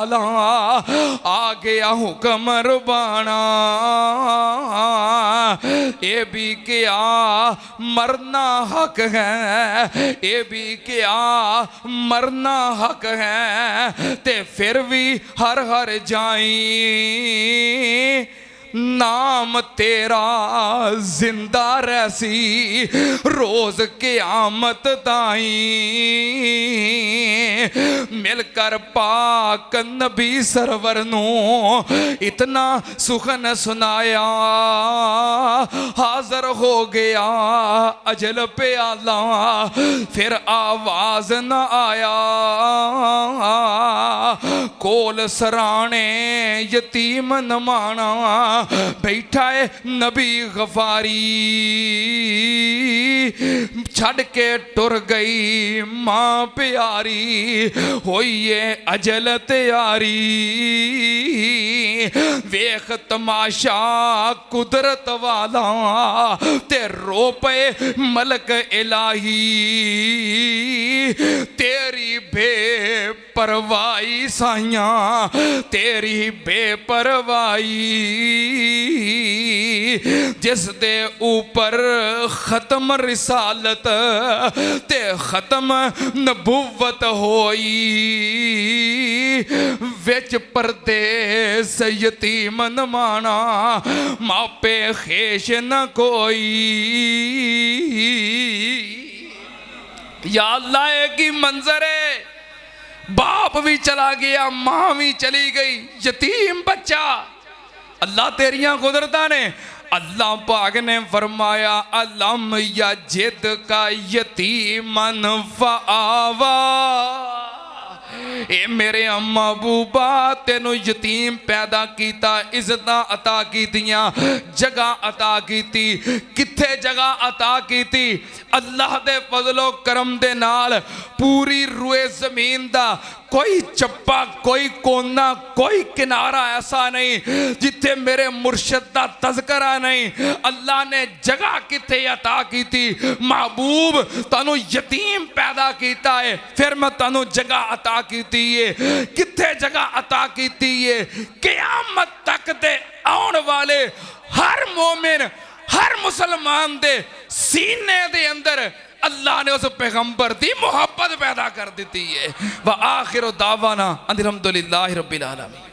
आ गया हुक्म रुबाना, ये भी क्या मरना हक है, ये भी क्या मरना हक है, ते फिर भी हर हर जाई नाम तेरा जिंदा रहसी रोज क़यामत ताई। मिलकर पाक नबी सरवर नू इतना सुखन सुनाया, हाजर हो गया अजल प्याला, फिर आवाज न आया कोल सराणे यतीम नमाना, बैठा है नबी गफारी छड़ के टुर गई मां प्यारी, होइए अजल तैयारी। वेख तमाशा कुदरत वाला ते रो पे मलक इलाही, तेरी बेपरवाही साइया तेरी बेपरवाही, जिस दे ऊपर खत्म रिसालत ते खत्म नबुव्वत होई, विच परदेस यतीम नमाना मापे खेश न कोई। या अल्लाह की मंजर है, बाप भी चला गया मां भी चली गई, यतीम बच्चा। अल्लाह तेरियां कुदरतां ने, अल्लाह पाक ने फरमाया अलम या जिद का यतीमन फ़आवा, ए मेरे अम्मा बूबा तेनू यतीम पैदा किया, इज्जत अता कीतियां, जगह अता की, किथे जगह अता की? अल्लाह दे फजलो करम दे नाल पूरी रूए जमीन दा कोई चप्पा कोई कोना कोई किनारा ऐसा नहीं जिथे मेरे मुर्शद दा तज़करा नहीं। अल्लाह ने जगह किथे अता की थी, महबूब तनु यतीम पैदा किया है, फिर मैं तनु जगह अता की है, किथे जगह अता की है? क़यामत तक दे आने वाले हर मोमिन हर मुसलमान दे सीने दे अंदर अल्लाह ने उस पैगंबर दी मोहब्बत पैदा कर दी है। व आखिर दावाना अल्हम्दुलिल्लाहि रब्बिल आलमीन।